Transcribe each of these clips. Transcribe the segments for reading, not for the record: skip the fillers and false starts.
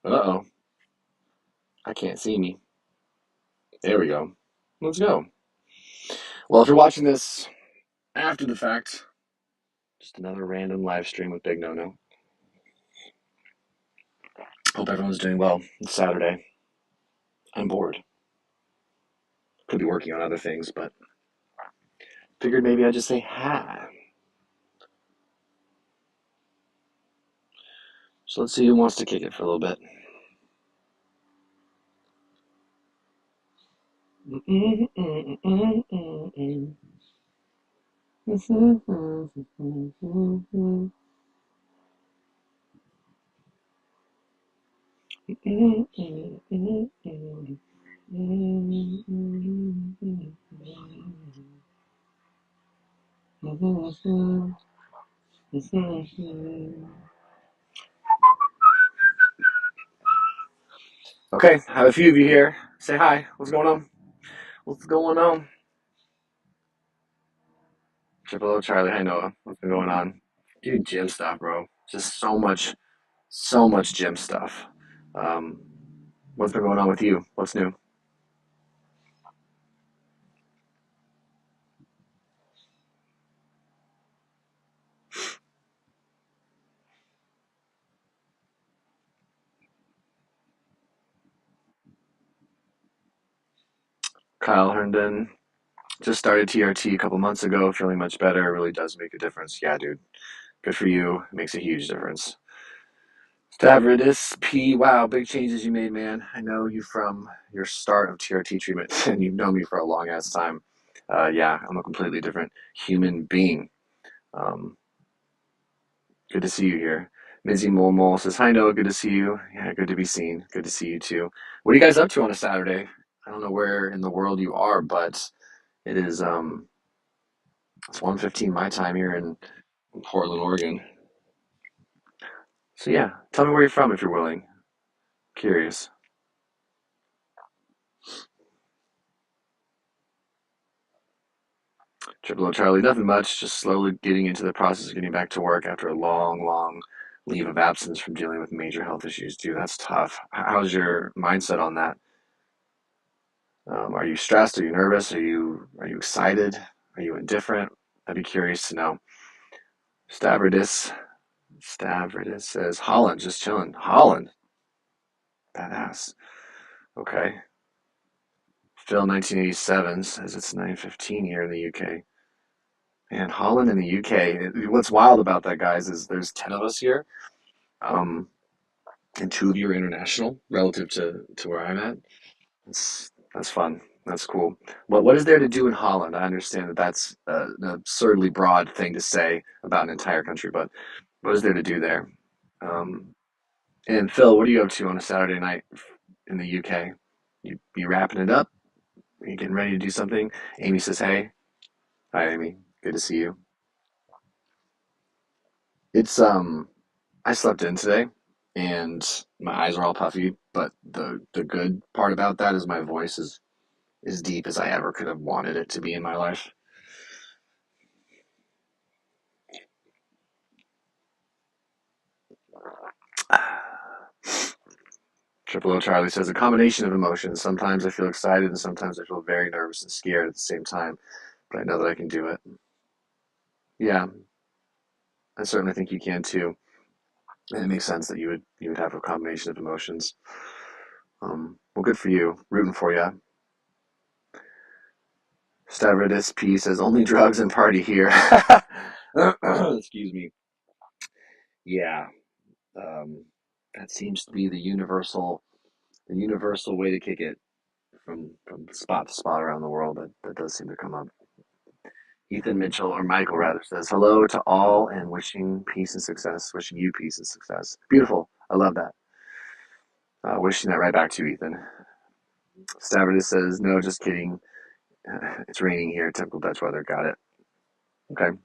Uh-oh. I can't see me. There we go. Let's go. Well, if you're watching this after the fact, just another random live stream with Big No No. Hope everyone's doing well. It's Saturday. I'm bored. Could be working on other things, but figured maybe I'd just say hi. So let's see who wants to kick it for a little bit. Okay, I have a few of you here. Say hi. What's going on? What's going on? Triple O Charlie, hi Noah. What's been going on? Dude, gym stuff, bro. Just so much gym stuff. Um, what's been going on with you? What's new? Kyle Herndon just started TRT a couple months ago, feeling much better. It really does make a difference. Yeah, dude. Good for you. It makes a huge difference. Stavridis P. Wow, big changes you made, man. I know you from your start of TRT treatment, and you've known me for a long ass time. Yeah, I'm a completely different human being. Um, Good to see you here. Mizzy Mole says, hi, Noah. Good to see you. Yeah, good to be seen. Good to see you too. What are you guys up to on a Saturday? I don't know where in the world you are, but it is it's 1:15 my time here in Portland, Oregon. So yeah, tell me where you're from if you're willing. Curious. Triple O Charlie, nothing much. Just slowly getting into the process of getting back to work after a long leave of absence from dealing with major health issues. Dude, that's tough. How's your mindset on that? Are you stressed? Are you nervous? Are you excited? Are you indifferent? I'd be curious to know. Stavridis Stavridis says Holland, just chilling. Holland, badass. Okay. Phil 1987 says it's 9:15 here in the UK. And Holland in the UK. What's wild about that, guys, is there's 10 of us here, um, and two of you are international relative to where I'm at. That's fun. That's cool. What is there to do in Holland? I understand that that's an absurdly broad thing to say about an entire country, but what is there to do there? Um, and Phil, what are you up to on a Saturday night in the UK? You wrapping it up? Are you getting ready to do something? Amy says, "Hey, hi Amy, good to see you." It's I slept in today, and my eyes are all puffy. But the good part about that is my voice is as deep as I ever could have wanted it to be in my life. Triple O Charlie says a combination of emotions. Sometimes I feel excited and sometimes I feel very nervous and scared at the same time, but I know that I can do it. Yeah, I certainly think you can too. And it makes sense that you would have a combination of emotions. Well, good for you. Rooting for you. Stavridis P says only drugs and party here. Excuse me. Yeah, um, that seems to be the universal way to kick it from spot to spot around the world. That does seem to come up. Ethan Mitchell, or Michael rather, says hello to all and wishing peace and success. Wishing you peace and success. Beautiful. I love that. Wishing that right back to you, Ethan. Stavridis says no, just kidding. It's raining here. Typical Dutch weather. Got it. Okay.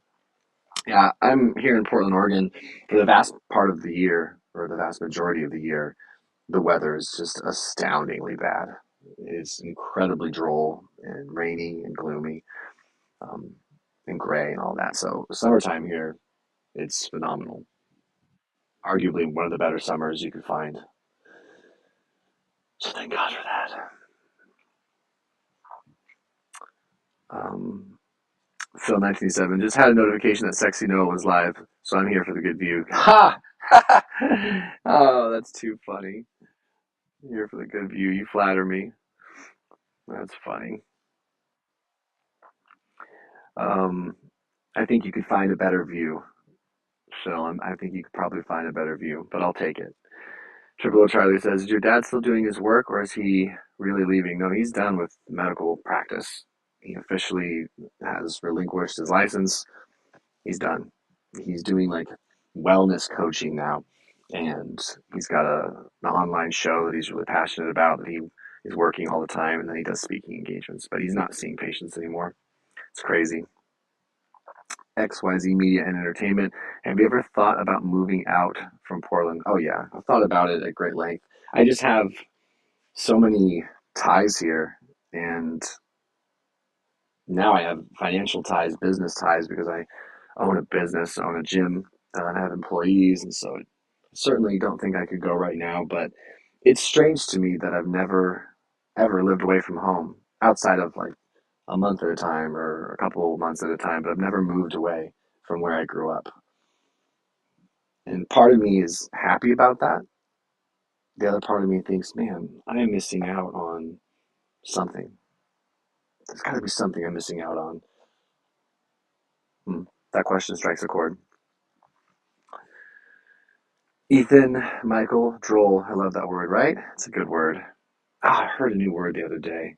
Yeah, I'm here in Portland, Oregon for the vast part of the year, or the vast majority of the year. The weather is just astoundingly bad. It's incredibly droll and rainy and gloomy, um, and gray and all that. So summertime here, it's phenomenal. Arguably one of the better summers you could find. So thank God for that. Phil 1987 just had a notification that Sexy Noah was live, so I'm here for the good view. Ha! Oh, that's too funny. Here for the good view. You flatter me. That's funny. Um, I think you could find a better view, Phil. I think you could probably find a better view, but I'll take it. Triple O Charlie says, is your dad still doing his work or is he really leaving? No, he's done with medical practice. He officially has relinquished his license. He's done. He's doing like wellness coaching now. And he's got an online show that he's really passionate about that he is working all the time. And then he does speaking engagements, but he's not seeing patients anymore. It's crazy. XYZ Media and Entertainment. Have you ever thought about moving out from Portland? Oh, yeah. I've thought about it at great length. I just have so many ties here. And now I have financial ties, business ties, because I own a business, own a gym, and I have employees. And so I certainly don't think I could go right now. But it's strange to me that I've never, ever lived away from home outside of like a month at a time or a couple months at a time, but I've never moved away from where I grew up. And part of me is happy about that. The other part of me thinks, man, I am missing out on something. There's got to be something I'm missing out on. Hmm. That question strikes a chord. Ethan, Michael, droll. I love that word, right? It's a good word. I heard a new word the other day.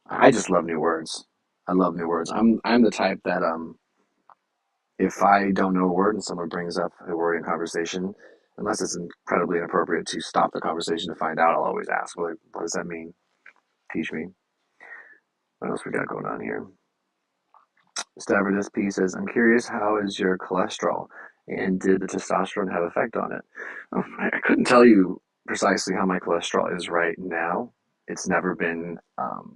I just love new words. I love new words. I'm the type that if I don't know a word and someone brings up a word in conversation, unless it's incredibly inappropriate to stop the conversation to find out, I'll always ask, well, what does that mean? Teach me. What else we got going on here? Stavridis P says, I'm curious, how is your cholesterol? And did the testosterone have effect on it? Oh, I couldn't tell you precisely how my cholesterol is right now. It's never been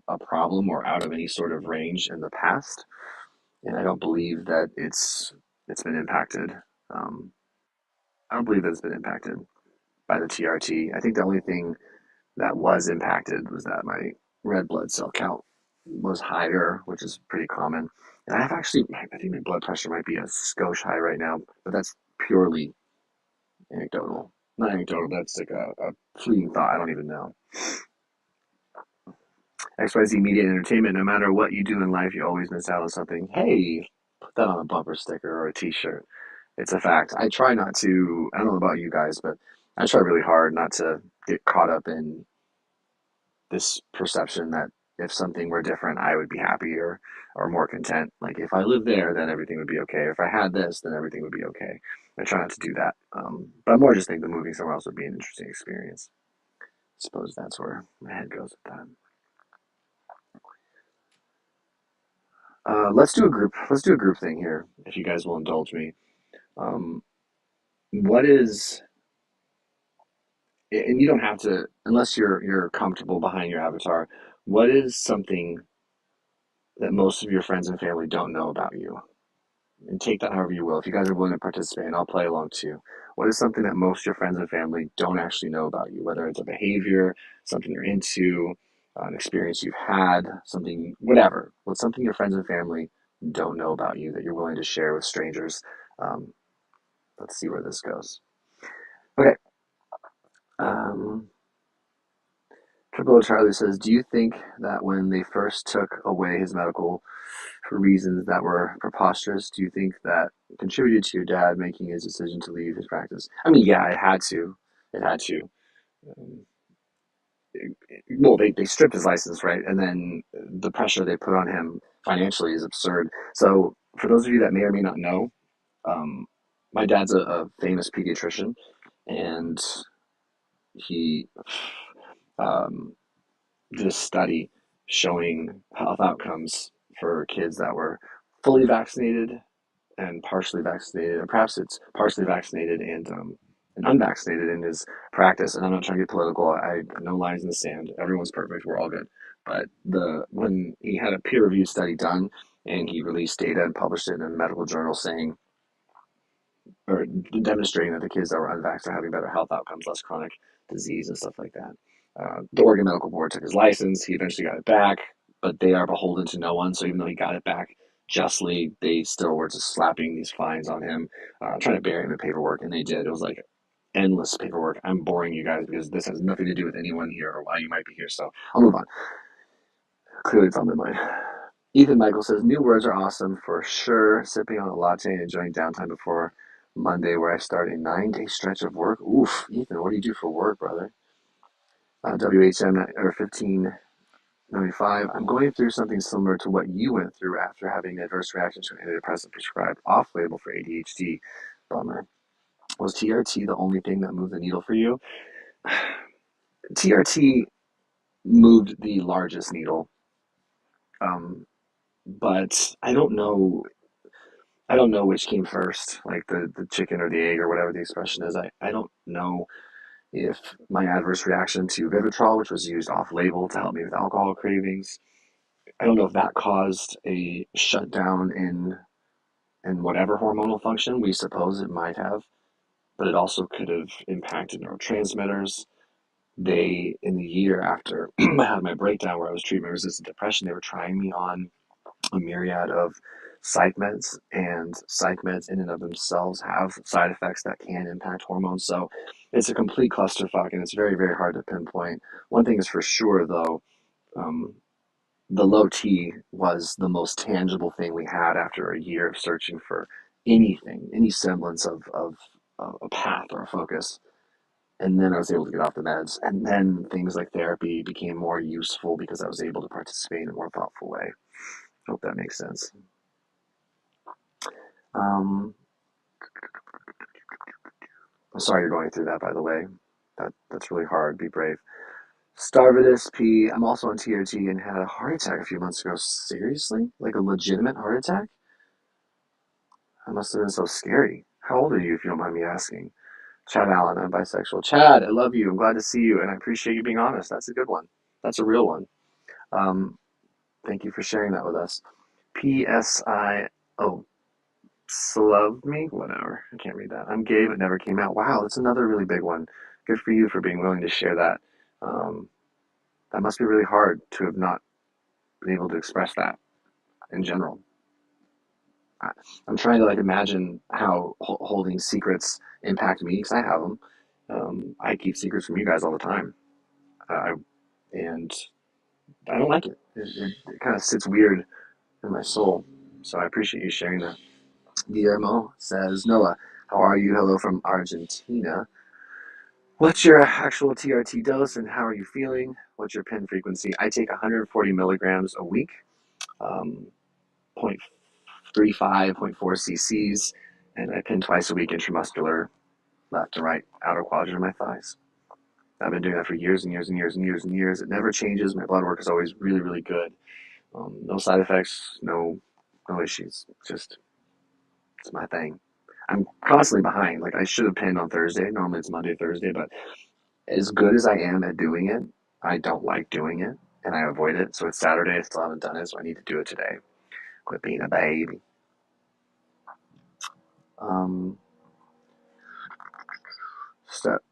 a problem or out of any sort of range in the past, and I don't believe that it's been impacted. Um, I don't believe that it's been impacted by the TRT. I think the only thing that was impacted was that my red blood cell count was higher, which is pretty common. And I've actually, I think my blood pressure might be a skosh high right now, but that's purely anecdotal. Not anecdotal, that's like a fleeting thought. I don't even know. XYZ Media and Entertainment, no matter what you do in life, you always miss out on something. Hey, put that on a bumper sticker or a t shirt. It's a fact. I try not to, I don't know about you guys, but I try really hard not to get caught up in this perception that if something were different, I would be happier or more content. Like if I lived there, then everything would be okay. If I had this, then everything would be okay. I try not to do that. But I more just think that moving somewhere else would be an interesting experience. I suppose that's where my head goes with that. Let's do a group. Let's do a group thing here, if you guys will indulge me. Um, what is, and you don't have to, unless you're comfortable behind your avatar. What is something that most of your friends and family don't know about you? And take that however you will. If you guys are willing to participate, and I'll play along too. What is something that most of your friends and family don't actually know about you? Whether it's a behavior, something you're into, an experience you've had, something, whatever. What's something your friends and family don't know about you that you're willing to share with strangers? Um, let's see where this goes. Okay. Um, Triple O Charlie says, do you think that when they first took away his medical for reasons that were preposterous, do you think that contributed to your dad making his decision to leave his practice? I mean, yeah, it had to. It had to. Um, well, they stripped his license, right? And then the pressure they put on him financially is absurd. So, for those of you that may or may not know, um, my dad's a famous pediatrician, and he um, did a study showing health outcomes for kids that were fully vaccinated and partially vaccinated, or perhaps it's partially vaccinated and unvaccinated in his practice. And I'm not trying to get political. I no lines in the sand. Everyone's perfect. We're all good. But when he had a peer reviewed study done and he released data and published it in a medical journal saying or demonstrating that the kids that were unvaccinated are having better health outcomes, less chronic disease and stuff like that. The Oregon Medical Board took his license. He eventually got it back, but they are beholden to no one. So even though he got it back justly, they still were just slapping these fines on him, trying to bury him in paperwork, and they did. It was like endless paperwork. I'm boring you guys because this has nothing to do with anyone here or why you might be here. So I'll move on. Clearly, it's on my mind. Ethan Michael says, new words are awesome for sure. Sipping on a latte and enjoying downtime before Monday, where I start a 9-day stretch of work. Oof, Ethan, what do you do for work, brother? WHM or 1595. I'm going through something similar to what you went through after having an adverse reaction to an antidepressant prescribed off label for ADHD. Bummer. Was TRT the only thing that moved the needle for you? TRT moved the largest needle, but I don't know. I don't know which came first, like the chicken or the egg or whatever the expression is. I don't know if my adverse reaction to VIVITROL, which was used off label to help me with alcohol cravings, I don't know if that caused a shutdown in whatever hormonal function. We suppose it might have, but it also could have impacted neurotransmitters. They, in the year after I had my breakdown where I was treatment resistant depression, they were trying me on a myriad of psych meds, and psych meds in and of themselves have side effects that can impact hormones. So it's a complete clusterfuck, and it's very, very hard to pinpoint. One thing is for sure, though, um, the low T was the most tangible thing we had after a year of searching for anything, any semblance of a path or a focus. And then I was able to get off the meds. And then things like therapy became more useful because I was able to participate in a more thoughtful way. Hope that makes sense. Um, I'm sorry you're going through that, by the way. That's really hard. Be brave. Starvidus P. I'm also on TRT and had a heart attack a few months ago. Seriously? Like a legitimate heart attack? That must have been so scary. How old are you, if you don't mind me asking? Chad Allen, I'm bisexual. Chad, I love you. I'm glad to see you, and I appreciate you being honest. That's a good one. That's a real one. Um, Thank you for sharing that with us. PSI. Oh, Love me? Whatever. I can't read that. I'm gay, but never came out. Wow, that's another really big one. Good for you for being willing to share that. Um, that must be really hard to have not been able to express that in general. I, I'm trying to like imagine how holding secrets impact me because I have them. I keep secrets from you guys all the time, uh, and I don't like it. It kind of sits weird in my soul. So I appreciate you sharing that. Guillermo says, Noah, how are you? Hello from Argentina. What's your actual TRT dose and how are you feeling? What's your pen frequency? I take 140 milligrams a week, um, 0.35, zero point 0.4 cc's, and I pen twice a week intramuscular, left and right, outer quadrant of my thighs. I've been doing that for years and years and years and years and years. It never changes. My blood work is always really, really good. No side effects, no issues. Just, it's my thing. I'm constantly behind. Like I should have pinned on Thursday. Normally it's Monday, Thursday, but as good as I am at doing it, I don't like doing it and I avoid it. So it's Saturday, I still haven't done it, so I need to do it today. Quit being a baby. Um,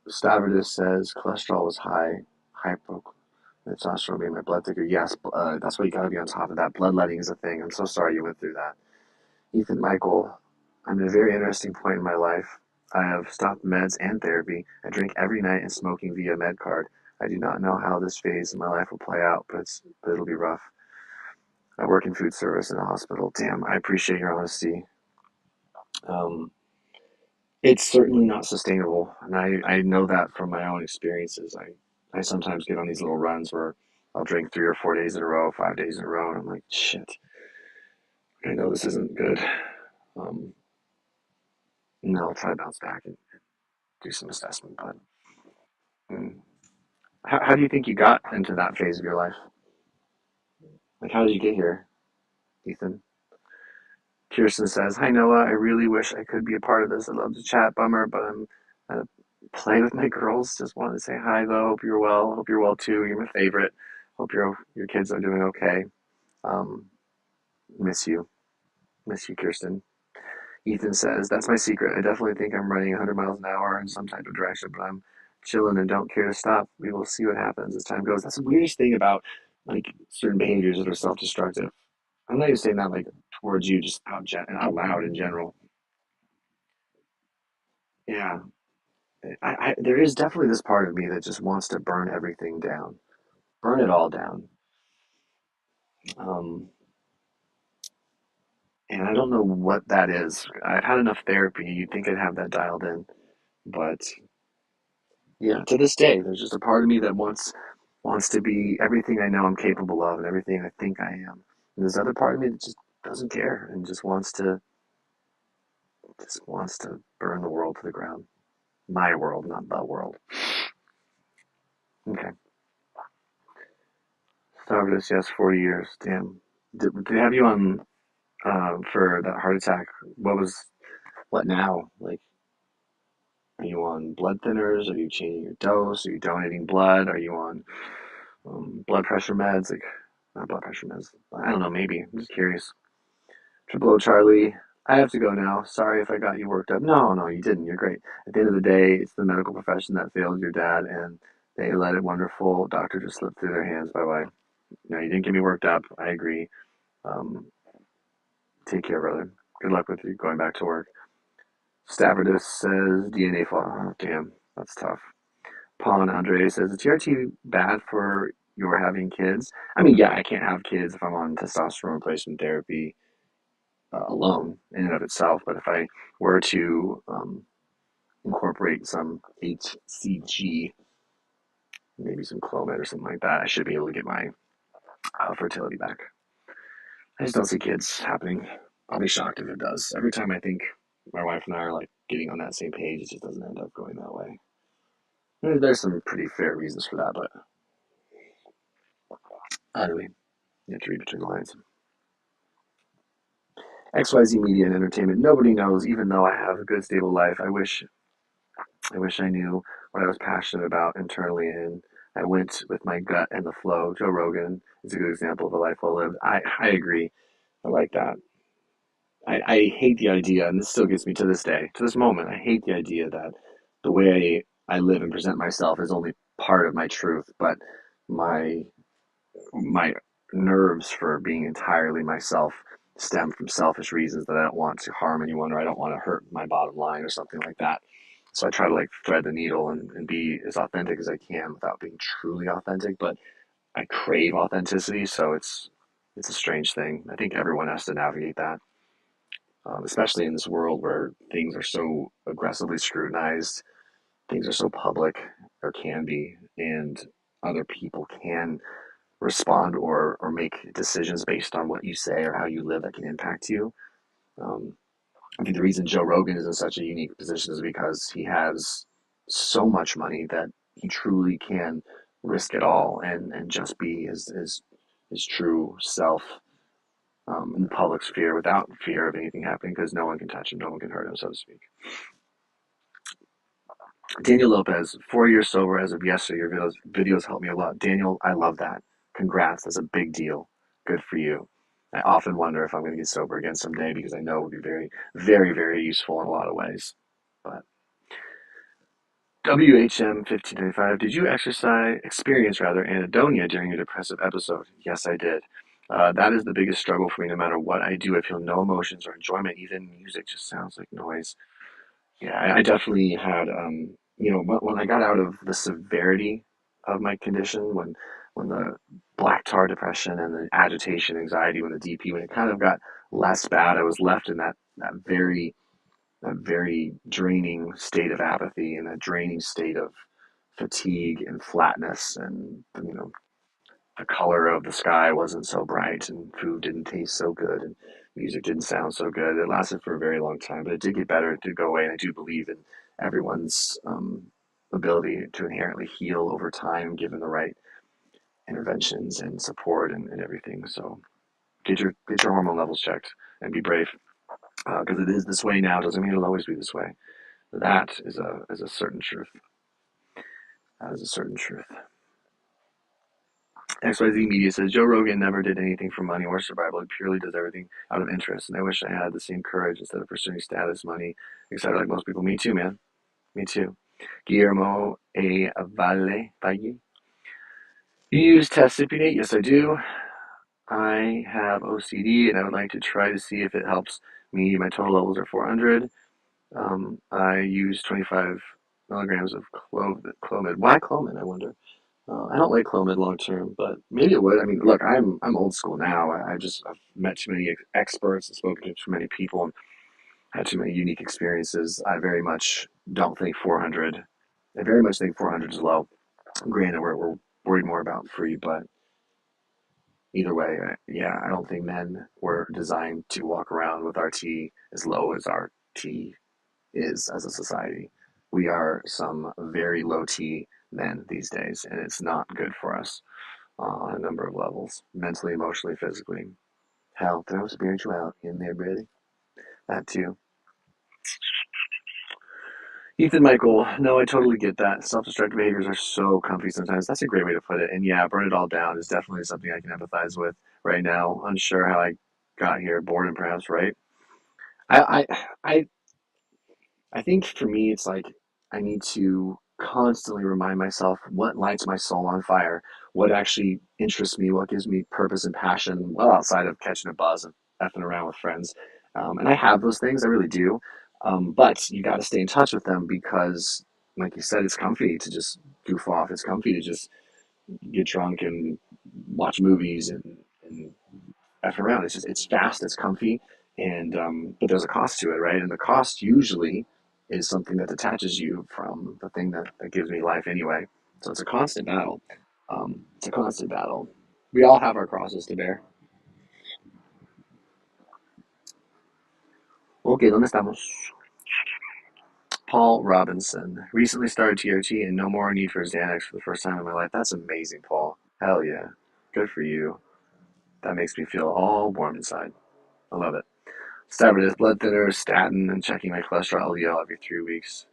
Stavridis says cholesterol was high, hypotestosterone made my blood thicker. Yes, that's why you gotta be on top of that. Bloodletting is a thing. I'm so sorry you went through that. Ethan Michael, I'm at a very interesting point in my life. I have stopped meds and therapy. I drink every night and smoking via med card. I do not know how this phase in my life will play out, but it'll be rough. I work in food service in a hospital. Damn, I appreciate your honesty. Um, it's certainly not sustainable, and I know that from my own experiences. I sometimes get on these little runs where I'll drink 3 or 4 days in a row, 5 days in a row, and I'm like, shit, I know this isn't good. Um, and then I'll try to bounce back and do some assessment. But how do you think you got into that phase of your life? Like, how did you get here, Ethan? Kirsten says, "Hi Noah, I really wish I could be a part of this. I'd love to chat. Bummer, but I'm at a play with my girls. Just wanted to say hi though. Hope you're well. Hope you're well too. You're my favorite. Hope your kids are doing okay. Um, miss you, miss you, Kirsten." Ethan says, "That's my secret. I definitely think I'm running 100 miles an hour in some type of direction, but I'm chilling and don't care to stop. We will see what happens as time goes. That's the weirdest thing about like certain behaviors that are self-destructive. I'm not even saying that like towards you, just out loud in general. Yeah, there is definitely this part of me that just wants to burn everything down, burn it all down. Um, and I don't know what that is. I've had enough therapy. You'd think I'd have that dialed in, but yeah, to this day, there's just a part of me that wants to be everything I know I'm capable of and everything I think I am. And there's other part of me that just doesn't care and just wants to burn the world to the ground. My world, not the world. Okay. Started this, yes, 40 years. Damn. Did they have you on for that heart attack? What now? Like, are you on blood thinners? Are you changing your dose? Are you donating blood? Are you on blood pressure meds? Like, not blood pressure meds. I don't know, maybe. I'm just curious. Triple O Charlie, I have to go now. Sorry if I got you worked up. No, no, you didn't. You're great. At the end of the day, it's the medical profession that failed your dad, and they let a wonderful doctor just slip through their hands. Bye bye. No, you didn't get me worked up. I agree. Um, Take care, brother. Good luck with you going back to work. Stavridis says DNA flaw. Oh, damn, that's tough. Pawn Andre says, is TRT bad for your having kids? I mean, yeah, I can't have kids if I'm on testosterone replacement therapy alone in and of itself. But if I were to incorporate some HCG, maybe some Clomid or something like that, I should be able to get my fertility back. I just don't see kids happening. I'll be shocked if it does. Every time I think my wife and I are like getting on that same page, it just doesn't end up going that way. There's some pretty fair reasons for that, but anyway, you have to read between the lines. XYZ Media and Entertainment. Nobody knows, even though I have a good, stable life. I wish I knew what I was passionate about internally, and I went with my gut and the flow. Joe Rogan is a good example of a life well lived. I agree. I like that. I hate the idea, and this still gets me to this day, to this moment. I hate the idea that the way I live and present myself is only part of my truth, but my my nerves for being entirely myself stem from selfish reasons that I don't want to harm anyone or I don't want to hurt my bottom line or something like that. So I try to like thread the needle and be as authentic as I can without being truly authentic, but I crave authenticity, so it's a strange thing. I think everyone has to navigate that, especially in this world where things are so aggressively scrutinized, things are so public or can be, and other people can respond or make decisions based on what you say or how you live that can impact you. Um, I think the reason Joe Rogan is in such a unique position is because he has so much money that he truly can risk it all and just be his true self in the public sphere without fear of anything happening because no one can touch him, no one can hurt him, so to speak. Daniel Lopez, 4 years sober as of yesterday. Your videos helped me a lot. Daniel, I love that. Congrats. That's a big deal. Good for you. I often wonder if I'm going to get sober again someday because I know it would be very, very, very useful in a lot of ways. But WHM 1595, did you experience anhedonia during your depressive episode? Yes, I did. That is the biggest struggle for me. No matter what I do, I feel no emotions or enjoyment. Even music just sounds like noise. Yeah, I definitely had, when I got out of the severity of my condition, when the black tar depression and the agitation, anxiety, when the DP, when it kind of got less bad, I was left in that very draining state of apathy and a draining state of fatigue and flatness, and the color of the sky wasn't so bright, and food didn't taste so good, and music didn't sound so good. It lasted for a very long time, but it did get better. It did go away, and I do believe in everyone's ability to inherently heal over time, given the right interventions and support and everything. So get your hormone levels checked and be brave, because it is this way now. Doesn't mean it'll always be this way. That is a certain truth. That is a certain truth. XYZ Media says Joe Rogan never did anything for money or survival. He purely does everything out of interest. And I wish I had the same courage instead of pursuing status, money, etc. like most people. Me too, man. Me too. Guillermo A. Valle. You use Testipinate? Yes, I do. I have OCD and I would like to try to see if it helps me. My total levels are 400. I use 25 milligrams of Clomid. Why Clomid, I wonder? I don't like Clomid long term, but maybe it would. I mean, look, I'm old school now. I've met too many experts and spoken to too many people and had too many unique experiences. I very much don't think 400. I very much think 400 is low. Granted, we're worried more about free, but either way, yeah, I don't think men were designed to walk around with our T as low as our T is as a society. We are some very low T men these days, and it's not good for us on a number of levels, mentally, emotionally, physically. Hell, throw spirituality in there, Brady. That too. Ethan Michael, no, I totally get that. Self-destructive behaviors are so comfy sometimes. That's a great way to put it. And yeah, burn it all down is definitely something I can empathize with right now. Unsure how I got here, boredom perhaps, right? I I I I think for me, it's like I need to constantly remind myself what lights my soul on fire, what actually interests me, what gives me purpose and passion, well, outside of catching a buzz and effing around with friends. And I have those things, I really do. But you got to stay in touch with them because, like you said, it's comfy to just goof off. It's comfy to just get drunk and watch movies and F around. It's just it's fast, it's comfy, and but there's a cost to it, right? And the cost usually is something that detaches you from the thing that gives me life anyway. So it's a constant battle. It's a constant battle. We all have our crosses to bear. Okay, ¿dónde estamos? Paul Robinson recently started TRT and no more need for Xanax for the first time in my life. That's amazing, Paul. Hell yeah, good for you. That makes me feel all warm inside. I love it. Stavridis, blood thinner, statin, and checking my cholesterol LDL every 3 weeks.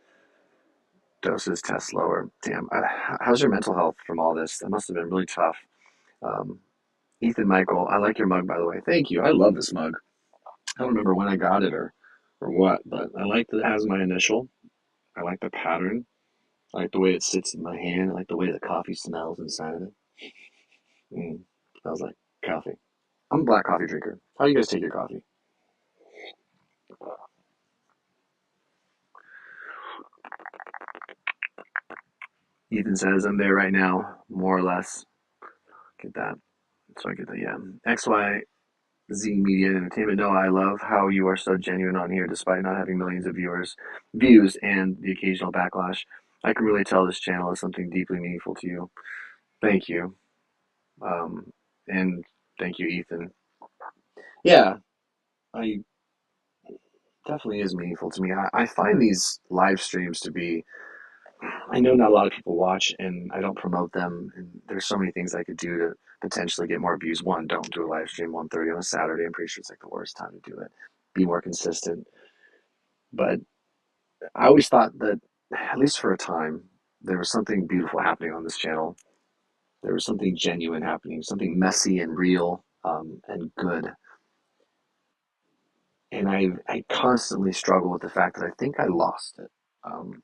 Doses, tests lower. Damn. How's your mental health from all this? That must have been really tough. Um, Ethan Michael, I like your mug, by the way. Thank you. I love this mug. I don't remember when I got it or what, but I like that it has my initial. I like the pattern. I like the way it sits in my hand. I like the way the coffee smells inside of it. Smells like coffee. I'm a black coffee drinker. How do you guys take your coffee? Ethan says, I'm there right now, more or less. Get that. So I get that, yeah. XY Z Media and Entertainment. No, I love how you are so genuine on here despite not having millions of views, and the occasional backlash. I can really tell this channel is something deeply meaningful to you. Thank you. And thank you, Ethan. Yeah, I definitely is meaningful to me. I find these live streams to be, I know not a lot of people watch and I don't promote them. And there's so many things I could do to potentially get more views. One, don't do a live stream 1:30 on a Saturday. I'm pretty sure it's like the worst time to do it. Be more consistent. But I always thought that, at least for a time, there was something beautiful happening on this channel. There was something genuine happening, something messy and real and good. And I constantly struggle with the fact that I think I lost it.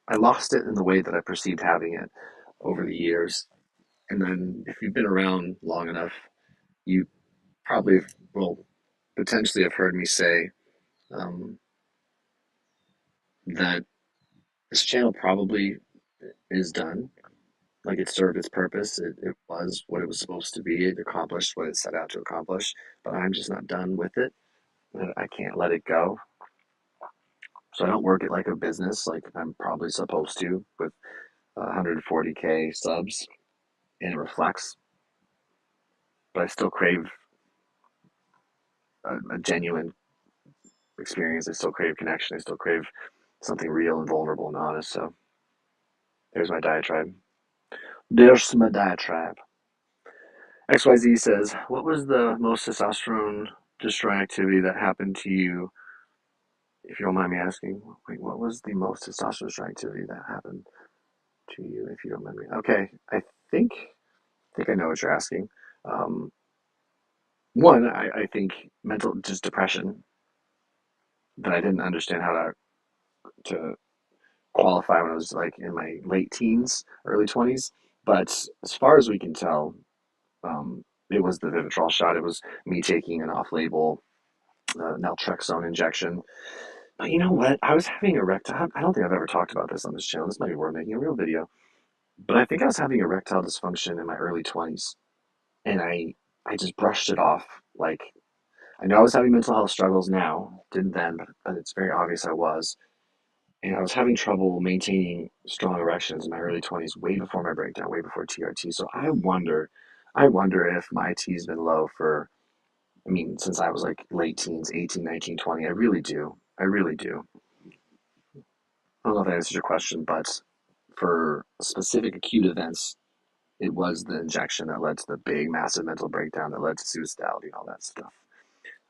I lost it in the way that I perceived having it over the years. And then if you've been around long enough, you probably will potentially have heard me say um, that this channel probably is done. Like it served its purpose. It was what it was supposed to be. It accomplished what it set out to accomplish. But I'm just not done with it. I can't let it go. So I don't work it like a business, like I'm probably supposed to, with 140K subs, and it reflects. But I still crave a genuine experience. I still crave connection. I still crave something real and vulnerable and honest. So there's my diatribe. There's my diatribe. XYZ says, what was the most testosterone destroying activity that happened to you? If you don't mind me asking, wait, what was the most testosterone destroying activity that happened to you? If you don't mind me, okay, think think I know what you're asking. Um, One, I think mental, just depression, that I didn't understand how to qualify when I was like in my late teens, early 20s. But as far as we can tell, it was the VIVITROL shot. It was me taking an off-label naltrexone injection. But you know what? I was having erectile. I don't think I've ever talked about this on this channel. This might be worth making a real video. But I think I was having erectile dysfunction in my early 20s, and I just brushed it off. Like I know I was having mental health struggles now, didn't then, but it's very obvious I was. And I was having trouble maintaining strong erections in my early 20s, way before my breakdown, way before TRT. So I wonder if my T's been low for, I mean, since I was like late teens, 18, 19, 20. I really do. I really do. I don't know if that answers your question, but for specific acute events, it was the injection that led to the big, massive mental breakdown that led to suicidality and all that stuff.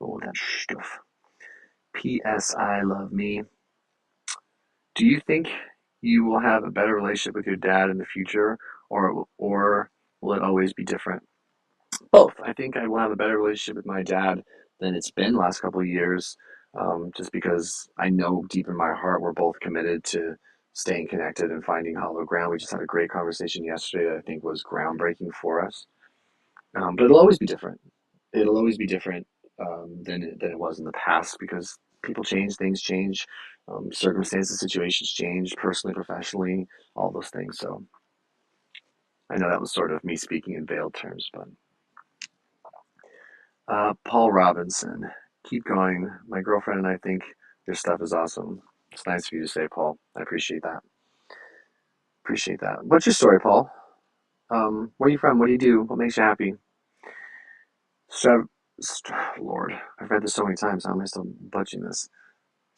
All that stuff. P.S. I love me. Do you think you will have a better relationship with your dad in the future, or will it always be different? Both. I think I will have a better relationship with my dad than it's been the last couple of years, just because I know deep in my heart we're both committed to staying connected and finding hollow ground. We just had a great conversation yesterday that I think was groundbreaking for us. But it'll always be different. It'll always be different than it was in the past because people change, things change, circumstances, situations change, personally, professionally, all those things. So I know that was sort of me speaking in veiled terms, but Paul Robinson, keep going. My girlfriend and I think your stuff is awesome. It's nice of you to say, Paul. I appreciate that. Appreciate that. What's your story, Paul? Where are you from? What do you do? What makes you happy? Strav- Lord, I've read this so many times. How am I still butchering this?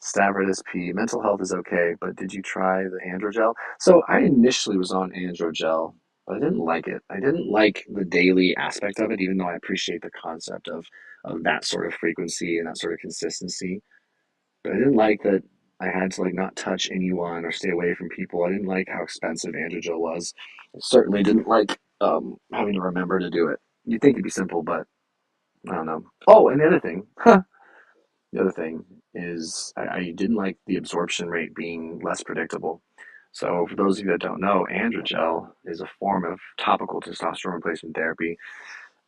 Stavridis P. Mental health is okay, but did you try the androgel? So I initially was on androgel, but I didn't like it. I didn't like the daily aspect of it, even though I appreciate the concept of that sort of frequency and that sort of consistency. But I didn't like that I had to like not touch anyone or stay away from people. I didn't like how expensive androgel was. I certainly didn't like having to remember to do it. You'd think it'd be simple, but I don't know. Oh, and the other thing is I didn't like the absorption rate being less predictable. So for those of you that don't know, androgel is a form of topical testosterone replacement therapy,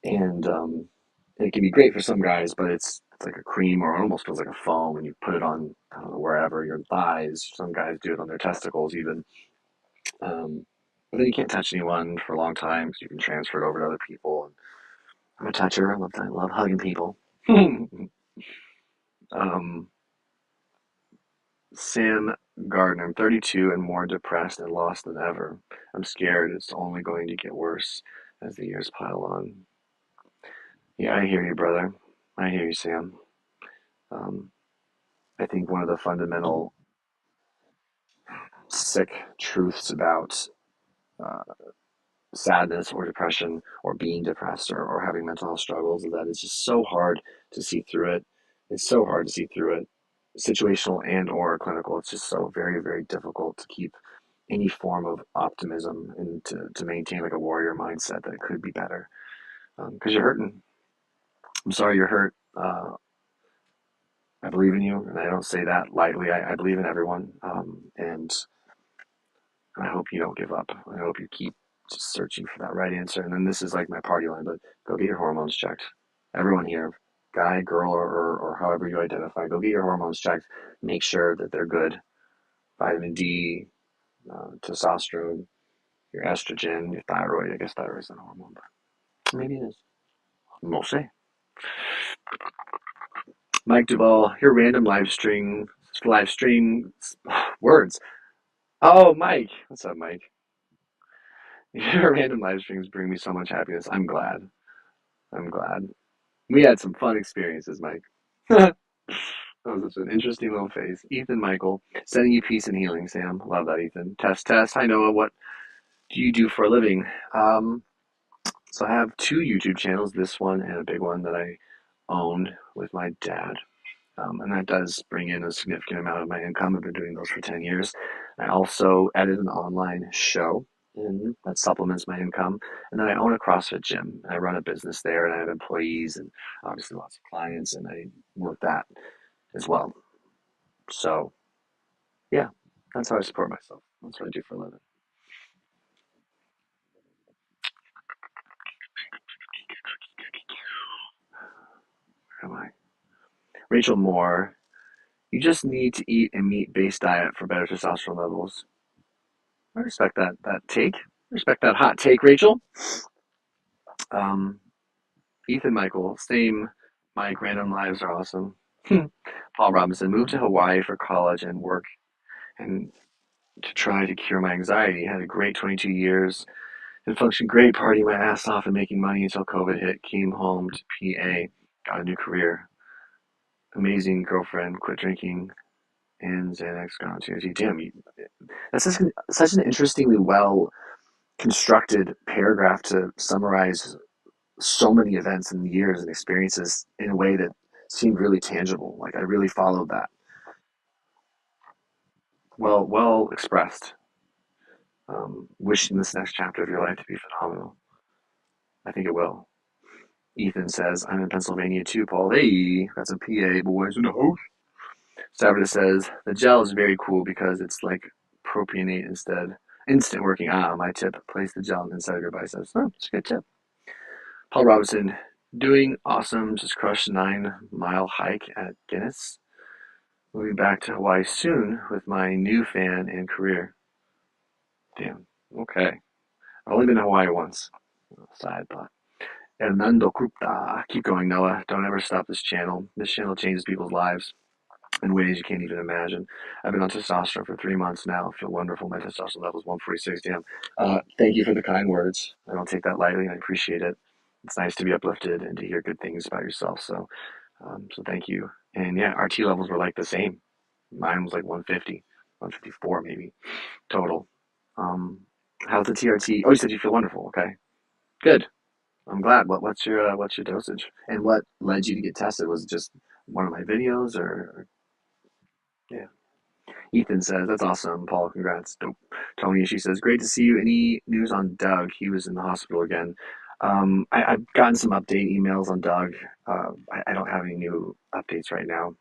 and it can be great for some guys, but it's like a cream or it almost feels like a foam, and you put it on I don't know wherever your thighs. Some guys do it on their testicles even. But then you can't touch anyone for a long time, so you can transfer it over to other people. And I'm a toucher. I love hugging people. um, Sam Gardner, I'm 32 and more depressed and lost than ever. I'm scared it's only going to get worse as the years pile on. Yeah, I hear you, brother. I hear you, Sam. Um, I think one of the fundamental sick truths about uh, sadness or depression or being depressed or having mental health struggles is that it's just so hard to see through it. It's so hard to see through it, situational and or clinical. It's just so very, very difficult to keep any form of optimism and to maintain like a warrior mindset that it could be better because you're hurting. I'm sorry you're hurt. I believe in you, and I don't say that lightly. I believe in everyone, and I hope you don't give up. I hope you keep just searching for that right answer. And then this is like my party line, but go get your hormones checked. Everyone here, guy, girl, or however you identify, go get your hormones checked. Make sure that they're good. Vitamin D, testosterone, your estrogen, your thyroid. I guess thyroid's not a hormone, but maybe it is. We'll see. Mike Duvall, your random live stream words. Oh, Mike. What's up, Mike? Your random live streams bring me so much happiness. I'm glad. I'm glad. We had some fun experiences, Mike. That was such an interesting little face. Ethan Michael, sending you peace and healing, Sam. Love that, Ethan. Test. Hi, Noah. What do you do for a living? Um, so I have two YouTube channels, this one and a big one that I owned with my dad. And that does bring in a significant amount of my income. I've been doing those for 10 years. I also edit an online show, and that supplements my income. And then I own a CrossFit gym. And I run a business there, and I have employees and obviously lots of clients, and I work that as well. So, yeah. That's how I support myself. That's what I do for a living. Where am I? Rachel Moore. You just need to eat a meat-based diet for better testosterone levels. I respect that take. I respect that hot take, Rachel. Um, Ethan Michael, same. Mike, random lives are awesome. Paul Robinson moved to Hawaii for college and work and to try to cure my anxiety. Had a great 22 years and functioned great, partying my ass off and making money until COVID hit. Came home to PA, got a new career. Amazing girlfriend, quit drinking, and Xanax got on TNT. Damn, that's such an interestingly well constructed paragraph to summarize so many events and years and experiences in a way that seemed really tangible. Like I really followed that. Well expressed. Wishing this next chapter of your life to be phenomenal. I think it will. Ethan says, I'm in Pennsylvania too, Paul. Hey, that's a PA, boys in the house. Stavridis says, the gel is very cool because it's like propionate instead. Instant working. My tip, place the gel inside of your biceps. Oh, it's a good tip. Paul Robinson, doing awesome. Just crushed a 9-mile hike at Guinness. Moving back to Hawaii soon with my new fan and career. Damn. Okay. I've only been to Hawaii once. Side thought. Hernando Krupta. Keep going, Noah. Don't ever stop this channel. This channel changes people's lives in ways you can't even imagine. I've been on testosterone for 3 months now. I feel wonderful. My testosterone level is 146. Damn. Thank you for the kind words. I don't take that lightly. I appreciate it. It's nice to be uplifted and to hear good things about yourself. So thank you. And yeah, our T levels were like the same. Mine was like 150, 154 maybe total. Um, how's the TRT? Oh, you said you feel wonderful. Okay, good. I'm glad. What's your dosage? And what led you to get tested? Was it just one of my videos or yeah? Ethan says that's awesome. Paul, congrats. Dope. Tony, she says great to see you. Any news on Doug? He was in the hospital again. I've gotten some update emails on Doug. I don't have any new updates right now.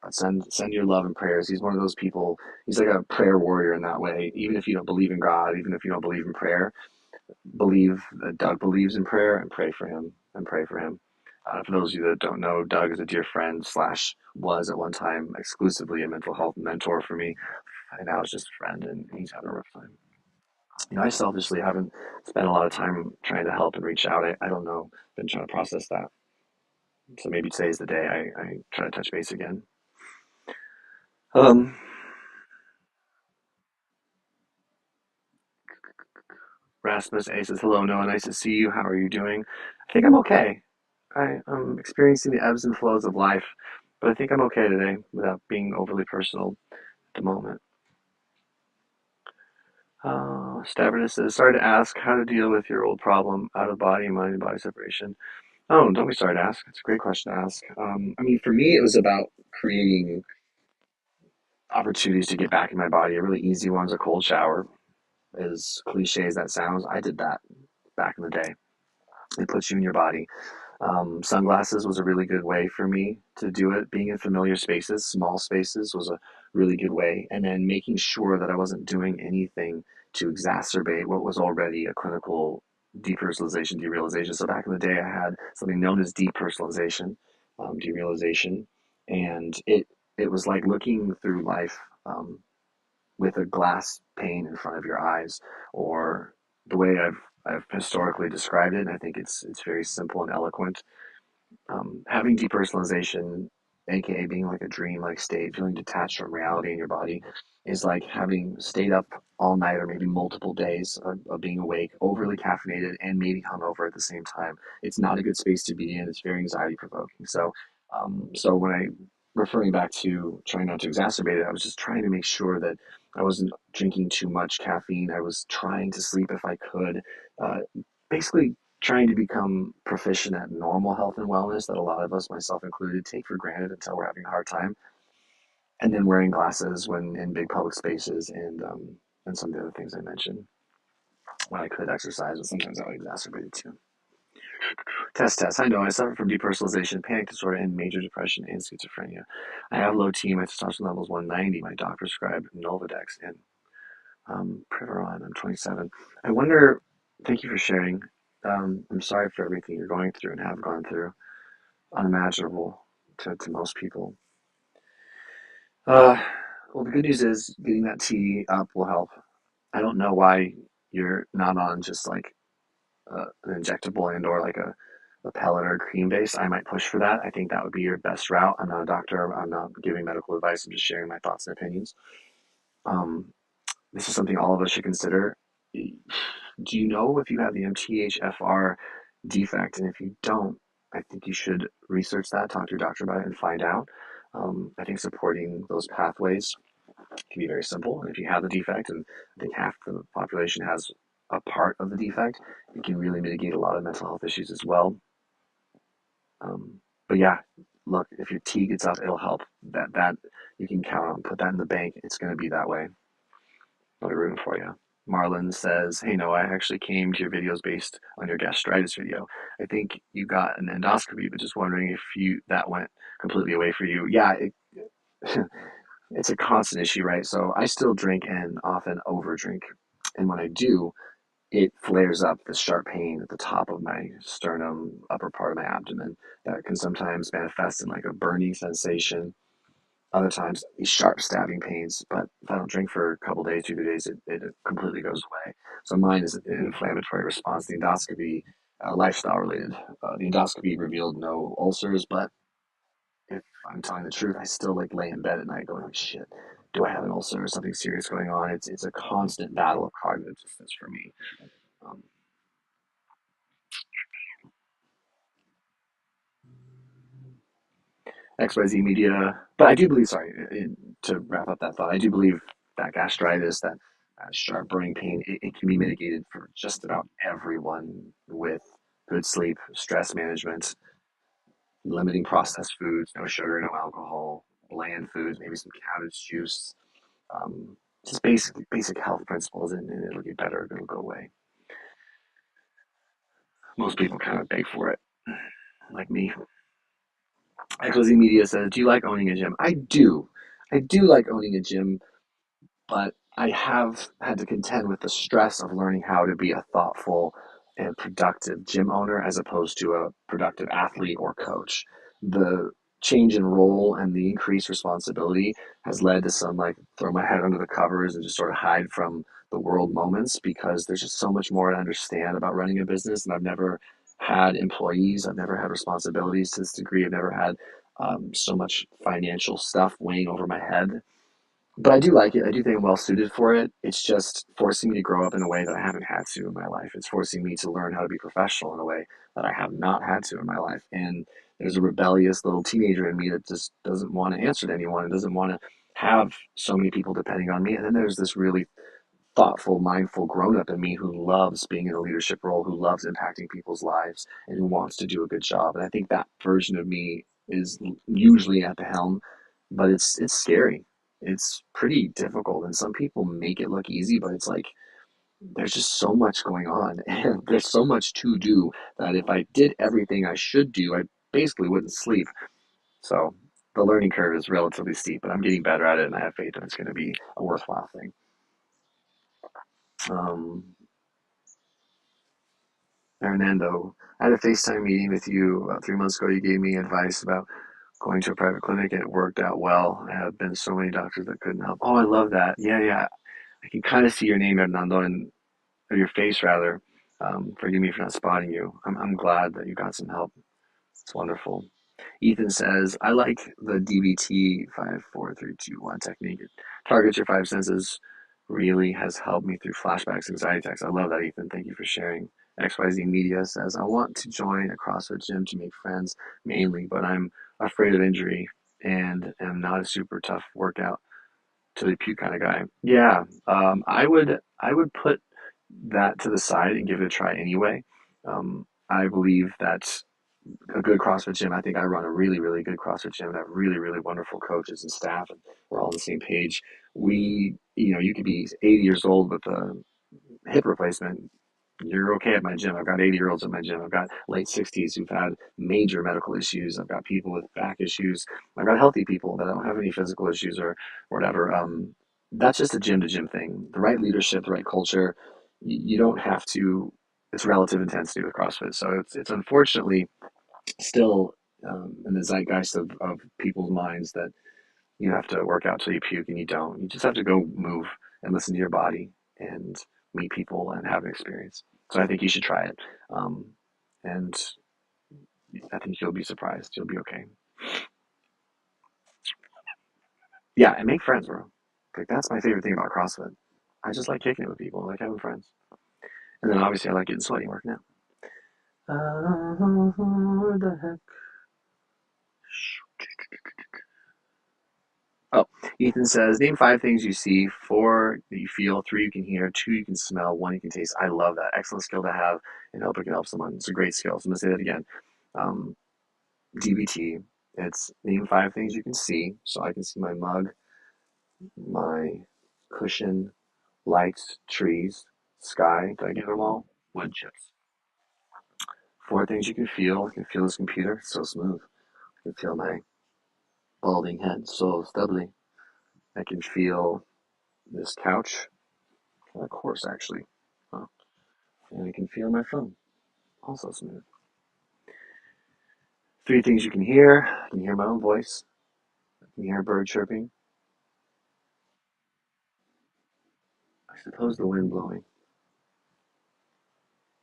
Send your love and prayers. He's one of those people. He's like a prayer warrior in that way. Even if you don't believe in God, even if you don't believe in prayer, believe that Doug believes in prayer and pray for him and pray for him. For those of you that don't know, Doug is a dear friend slash was at one time exclusively a mental health mentor for me, and now it's just a friend, and he's having a rough time. I selfishly haven't spent a lot of time trying to help and reach out. I don't know, been trying to process that. So maybe today's the day I try to touch base again. Um, Rasmus A says, hello, Noah. Nice to see you. How are you doing? I think I'm okay. I'm experiencing the ebbs and flows of life, but I think I'm okay today without being overly personal at the moment. Stavridis says, sorry to ask how to deal with your old problem, out of body, mind, and body separation. Oh, don't be sorry to ask. It's a great question to ask. I mean, for me, it was about creating opportunities to get back in my body. A really easy one's a cold shower. As cliche as that sounds, I did that back in the day. It puts you in your body. Sunglasses was a really good way for me to do it. Being in familiar spaces, small spaces, was a really good way. And then making sure that I wasn't doing anything to exacerbate what was already a clinical depersonalization, derealization. So back in the day, I had something known as depersonalization, derealization, and it was like looking through life with a glass pane in front of your eyes, or the way I've historically described it. And I think it's very simple and eloquent. Having depersonalization, aka being like a dream-like state, feeling detached from reality in your body, is like having stayed up all night or maybe multiple days of being awake, overly caffeinated, and maybe hungover at the same time. It's not a good space to be in. It's very anxiety provoking. So when I referring back to trying not to exacerbate it, I was just trying to make sure that I wasn't drinking too much caffeine. I was trying to sleep if I could. Uh, Basically trying to become proficient at normal health and wellness that a lot of us, myself included, take for granted until we're having a hard time. And then wearing glasses when in big public spaces, and some of the other things I mentioned. When I could exercise, but sometimes that would exacerbate it too. Test. I know I suffer from depersonalization, panic disorder, and major depression and schizophrenia. I have low T. My testosterone level is 190. My doctor prescribed Nolvadex and Privaron. I'm 27. I wonder. Thank you for sharing. I'm sorry for everything you're going through and have gone through. Unimaginable to most people. Uh, well, the good news is getting that T up will help. I don't know why you're not on just like an injectable and or like a pellet or a cream base. I might push for that. I think that would be your best route. I'm not a doctor. I'm not giving medical advice. I'm just sharing my thoughts and opinions. Um, this is something all of us should consider. Do you know if you have the MTHFR defect? And if you don't, I think you should research that, talk to your doctor about it, and find out. I think supporting those pathways can be very simple. And if you have the defect, and I think half the population has a part of the defect, it can really mitigate a lot of mental health issues as well. But yeah, look, if your T gets up, it'll help. That you can count on. Put that in the bank. It's going to be that way. I'll be rooting for you. Marlon says, "Hey Noah, I actually came to your videos based on your gastritis video. I think you got an endoscopy, but just wondering if you that went completely away for you." Yeah, it's a constant issue, right? So I still drink and often overdrink, and when I do, it flares up this sharp pain at the top of my sternum, upper part of my abdomen that can sometimes manifest in like a burning sensation. Other times, these sharp stabbing pains. But if I don't drink for a couple days, 2 3 days, it completely goes away. So mine is an inflammatory response. The endoscopy, lifestyle related. The endoscopy revealed no ulcers, but if I'm telling the truth, I still like lay in bed at night going, like, shit, do I have an ulcer or something serious going on? It's a constant battle of cognitive dissonance for me. Um, XYZ media. But I do believe, sorry, to wrap up that thought, I do believe that gastritis, that sharp burning pain, it can be mitigated for just about everyone with good sleep, stress management, limiting processed foods, no sugar, no alcohol, bland foods, maybe some cabbage juice, um, just basic health principles, and it'll get better. It'll go away. Most people kind of beg for it, like me. XYZ Media says, "Do you like owning a gym?" I do. I do like owning a gym, but I have had to contend with the stress of learning how to be a thoughtful and productive gym owner as opposed to a productive athlete or coach. The change in role and the increased responsibility has led to some like throw my head under the covers and just sort of hide from the world moments because there's just so much more to understand about running a business. And I've never had employees, I've never had responsibilities to this degree, I've never had so much financial stuff weighing over my head, but I do like it. I do think I'm well suited for it. It's just forcing me to grow up in a way that I haven't had to in my life. It's forcing me to learn how to be professional in a way that I have not had to in my life. And there's a rebellious little teenager in me that just doesn't want to answer to anyone and doesn't want to have so many people depending on me. And then there's this really thoughtful, mindful grown up in me who loves being in a leadership role, who loves impacting people's lives, and who wants to do a good job. And I think that version of me is usually at the helm, but it's scary. It's pretty difficult, and some people make it look easy, but it's like there's just so much going on, and there's so much to do that if I did everything I should do, I basically wouldn't sleep. So the learning curve is relatively steep, but I'm getting better at it, and I have faith that it's going to be a worthwhile thing. Um, Hernando, I had a FaceTime meeting with you about 3 months ago. You gave me advice about going to a private clinic, and it worked out well. I have been so many doctors that couldn't help. Oh, I love that. Yeah, yeah. I can kind of see your name, Hernando, and or your face rather. Forgive me for not spotting you. I'm glad that you got some help. It's wonderful. Ethan says, I like the DBT 5 4 3 2 1 technique. It targets your five senses, really has helped me through flashbacks, anxiety attacks. I love that, Ethan. Thank you for sharing. XYZ Media says, I want to join a CrossFit gym to make friends mainly, but I'm afraid of injury and am not a super tough workout to the puke kind of guy. Yeah, I would put that to the side and give it a try anyway. I believe that a good CrossFit gym. I think I run a really, really good CrossFit gym and have really, really wonderful coaches and staff, and we're all on the same page. You could be 80 years old with a hip replacement, You're okay at my gym. I've got 80-year-olds at my gym. I've got late 60s who've had major medical issues. I've got people with back issues. I've got healthy people that don't have any physical issues or whatever. That's just a gym to gym thing. The right leadership, the right culture. You don't have to. It's relative intensity with CrossFit. So it's unfortunately still in the zeitgeist of people's minds that you have to work out till you puke, and you don't. You just have to go move and listen to your body and meet people and have an experience. So I think you should try it. Um, and I think you'll be surprised. You'll be okay. Yeah, and make friends, bro. Like that's my favorite thing about CrossFit. I just like kicking it with people. I like having friends. And then obviously I like getting sweaty working out. Where the heck? Oh, Ethan says, name five things you see, four that you feel, three you can hear, two you can smell, one you can taste. I love that. Excellent skill to have and hope it can help someone. It's a great skill. So I'm going to say that again. Um, DBT, it's name five things you can see. So I can see my mug, my cushion, lights, trees, sky. Did I get them all? Wood chips. Four things you can feel. I can feel this computer. It's so smooth. I can feel my balding head. So stubbly. I can feel this couch. Of course, actually. Huh. And I can feel my phone. Also smooth. Three things you can hear. I can hear my own voice. I can hear a bird chirping. I suppose the wind blowing.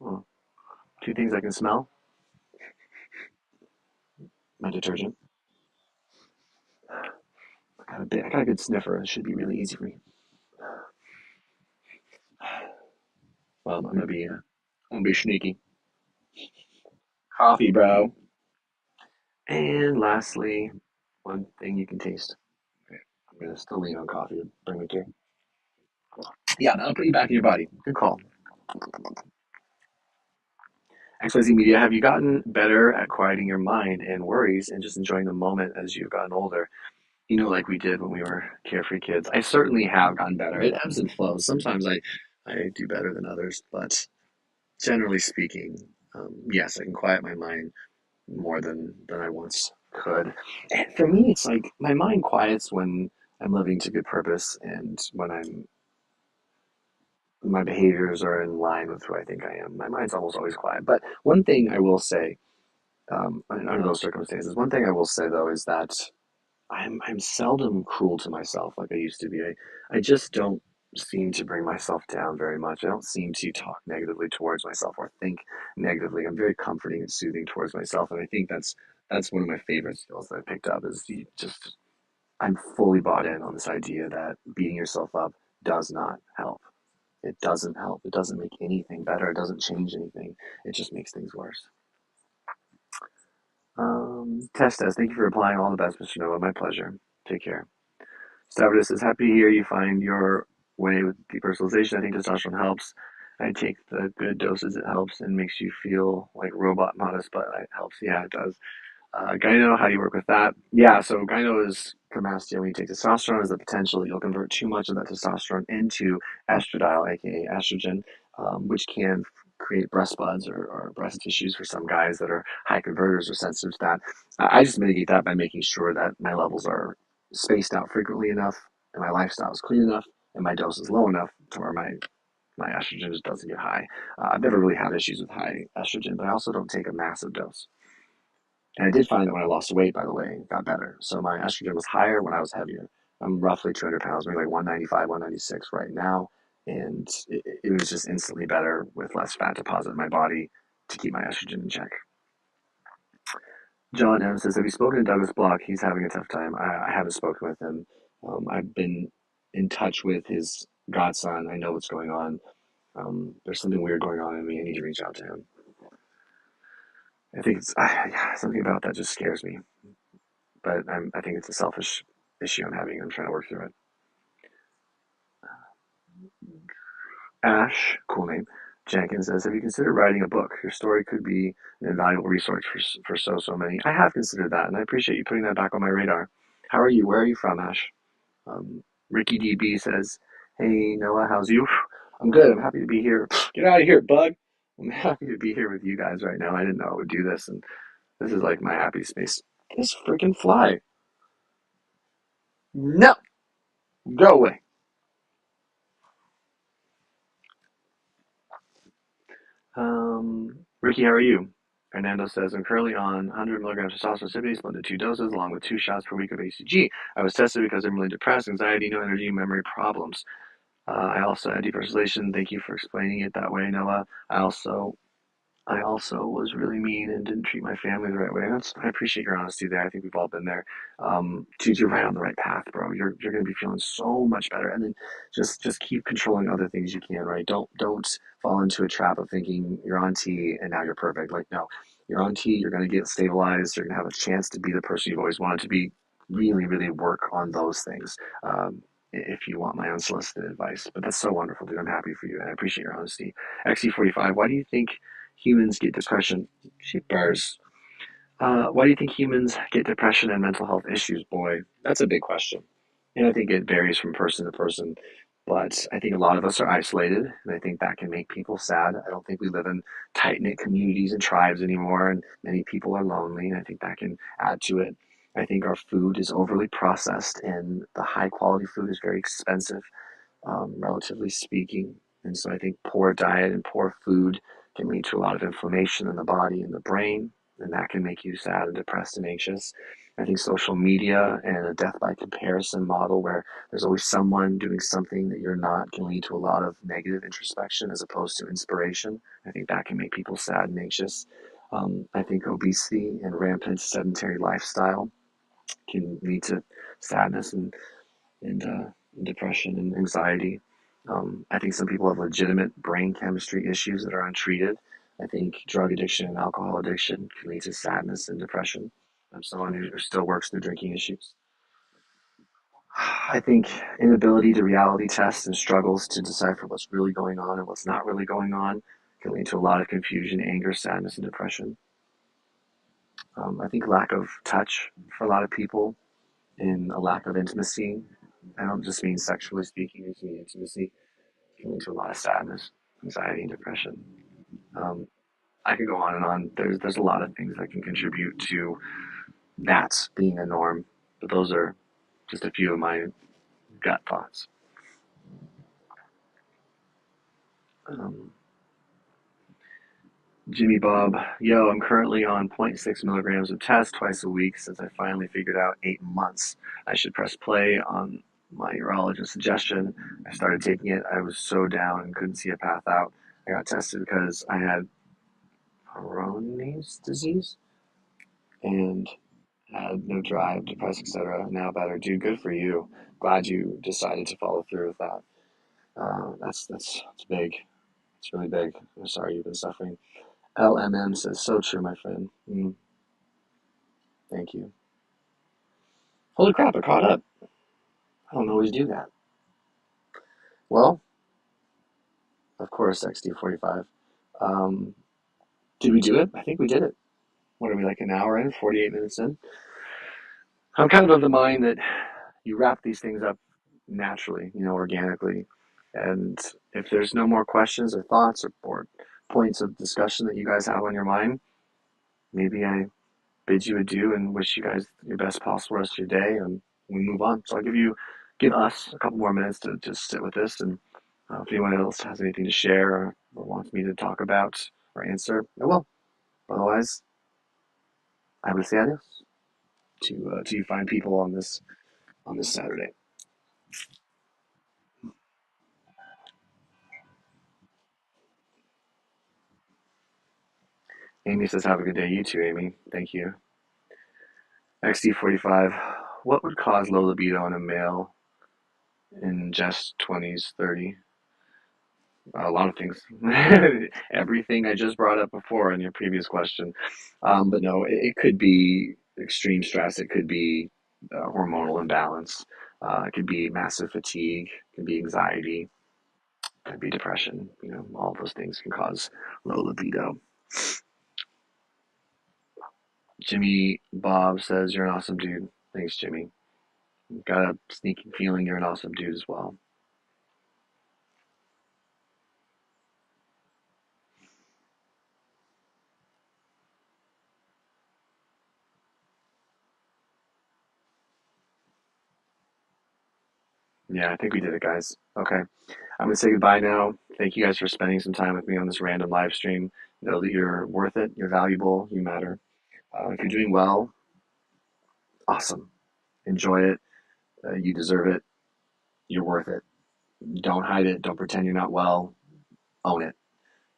Oh. Two things I can smell. My detergent. I got a good sniffer. It should be really easy for me. Well, I'm gonna be sneaky. Coffee, bro. And lastly, one thing you can taste. Okay, I'm gonna still lean on coffee to bring me to. Yeah, that'll put you back in your body. Good call. XYZ Media, have you gotten better at quieting your mind and worries and just enjoying the moment as you've gotten older? Like we did when we were carefree kids. I certainly have gotten better. It ebbs and flows. Sometimes I do better than others, but generally speaking, yes, I can quiet my mind more than I once could. And for me, it's like my mind quiets when I'm living to good purpose and when my behaviors are in line with who I think I am. My mind's almost always quiet. But one thing I will say, under those circumstances, one thing I will say though is that I'm seldom cruel to myself like I used to be. I just don't seem to bring myself down very much. I don't seem to talk negatively towards myself or think negatively. I'm very comforting and soothing towards myself, and I think that's one of my favorite skills that I picked up. Is you just I'm fully bought in on this idea that beating yourself up does not help. It doesn't help. It doesn't make anything better. It doesn't change anything. It just makes things worse. Test. Thank you for replying. All the best, Mr. Noah. My pleasure. Take care. Stavridis says, happy to hear you find your way with depersonalization. I think testosterone helps. I take the good doses, it helps and makes you feel like robot modest, but it helps. Yeah, it does. Gyno, how do you work with that? Yeah, so gyno is chromastia. When you take testosterone, is the potential that you'll convert too much of that testosterone into estradiol, aka estrogen, which can create breast buds or breast tissues for some guys that are high converters or sensitive to that. I just mitigate that by making sure that my levels are spaced out frequently enough, and my lifestyle is clean enough, and my dose is low enough to where my estrogen just doesn't get high. I've never really had issues with high estrogen, but I also don't take a massive dose. And I did find that when I lost weight, by the way, it got better. So my estrogen was higher when I was heavier. I'm roughly 200 pounds, maybe like 195, 196 right now. And it was just instantly better with less fat deposit in my body to keep my estrogen in check. John M says, have you spoken to Douglas Block? He's having a tough time. I haven't spoken with him. I've been in touch with his godson. I know what's going on. There's something weird going on in me. I need to reach out to him. I think it's something about that just scares me. But I think it's a selfish issue I'm having. I'm trying to work through it. Ash, cool name. Jenkins says, have you considered writing a book? Your story could be an invaluable resource for so many. I have considered that, and I appreciate you putting that back on my radar. How are you? Where are you from, Ash? Ricky DB says, hey, Noah, how's you? I'm good. I'm happy to be here. Get out of here, bug. I'm happy to be here with you guys right now. I didn't know I would do this, and this is like my happy space. This freaking fly. No, go away. Ricky, how are you? Fernando says, I'm currently on 100 milligrams of testosterone, split into two doses, along with 2 shots per week of ACG. I was tested because I'm really depressed, anxiety, no energy, memory problems. I also had depersonalization. Thank you for explaining it that way, Noah. I also was really mean and didn't treat my family the right way. I appreciate your honesty there. I think we've all been there. You're right on the right path, bro. You're gonna be feeling so much better. And then just keep controlling other things you can, right? Don't fall into a trap of thinking you're on T and now you're perfect. Like no, you're on T. You're gonna get stabilized. You're gonna have a chance to be the person you've always wanted to be. Really, really work on those things. If you want my unsolicited advice, but that's so wonderful, dude. I'm happy for you, and I appreciate your honesty. XC45, why do you think humans get depression? She burs. Why do you think humans get depression and mental health issues, boy? That's a big question. And I think it varies from person to person. But I think a lot of us are isolated, and I think that can make people sad. I don't think we live in tight knit communities and tribes anymore, and many people are lonely, and I think that can add to it. I think our food is overly processed, and the high quality food is very expensive, relatively speaking. And so I think poor diet and poor food can lead to a lot of inflammation in the body and the brain, and that can make you sad and depressed and anxious. I think social media and a death by comparison model where there's always someone doing something that you're not can lead to a lot of negative introspection as opposed to inspiration. I think that can make people sad and anxious. I think obesity and rampant sedentary lifestyle can lead to sadness and depression and anxiety. I think some people have legitimate brain chemistry issues that are untreated. I think drug addiction and alcohol addiction can lead to sadness and depression. I'm someone who still works through drinking issues. I think inability to reality test and struggles to decipher what's really going on and what's not really going on can lead to a lot of confusion, anger, sadness, and depression. I think lack of touch for a lot of people and a lack of intimacy. I don't just mean sexually speaking, I just mean intimacy can lead to a lot of sadness, anxiety, and depression. Um, I could go on and on. There's a lot of things that can contribute to that being a norm, but those are just a few of my gut thoughts. Um, Jimmy Bob, yo, I'm currently on zero point 0.6 milligrams of test twice a week since I finally figured out 8 months. I should press play on my urologist's suggestion. I started taking it. I was so down and couldn't see a path out. I got tested because I had Hormone's disease and had no drive, depressed, etc. Now better. Dude, good for you. Glad you decided to follow through with that. That's big. It's really big. I'm sorry you've been suffering. LMM says, so true, my friend. Thank you. Holy crap, I caught up. I don't always do that. Well, of course, XD45. Um, did we do it? I think we did it. What are we, like an hour in, 48 minutes in? I'm kind of the mind that you wrap these things up naturally, organically. And if there's no more questions or thoughts or points of discussion that you guys have on your mind, maybe I bid you adieu and wish you guys your best possible rest of your day, and we move on. So I'll give us a couple more minutes to just sit with this, and if anyone else has anything to share or wants me to talk about or answer, I will. Otherwise, I will say adios to you fine people on this Saturday. Amy says, "Have a good day." You too, Amy. Thank you. XD45. What would cause low libido in a male in just 20s, 30? A lot of things. Everything I just brought up before in your previous question. But no, it could be extreme stress. It could be hormonal imbalance. It could be massive fatigue. It could be anxiety. It could be depression. All those things can cause low libido. Jimmy Bob says, "You're an awesome dude." Thanks, Jimmy. Got a sneaking feeling you're an awesome dude as well. Yeah, I think we did it, guys. Okay. I'm going to say goodbye now. Thank you guys for spending some time with me on this random live stream. Know that you're worth it, you're valuable, you matter. If you're doing well, awesome. Enjoy it. You deserve it. You're worth it. Don't hide it. Don't pretend you're not well. Own it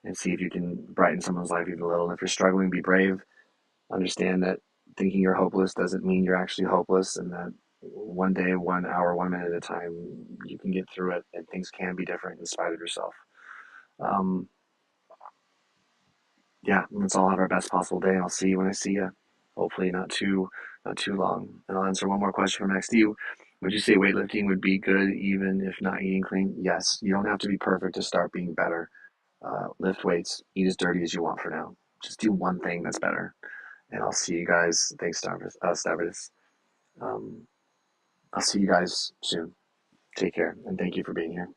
and see if you can brighten someone's life even a little. And if you're struggling, be brave. Understand that thinking you're hopeless doesn't mean you're actually hopeless, and that one day, 1 hour, 1 minute at a time, you can get through it, and things can be different in spite of yourself. Um, yeah, let's all have our best possible day, and I'll see you when I see you. Hopefully, not too long. And I'll answer one more question from XD. Would you say weightlifting would be good even if not eating clean? Yes. You don't have to be perfect to start being better. Lift weights, eat as dirty as you want for now. Just do one thing that's better. And I'll see you guys. Thanks, Stavridis. Um, I'll see you guys soon. Take care, and thank you for being here.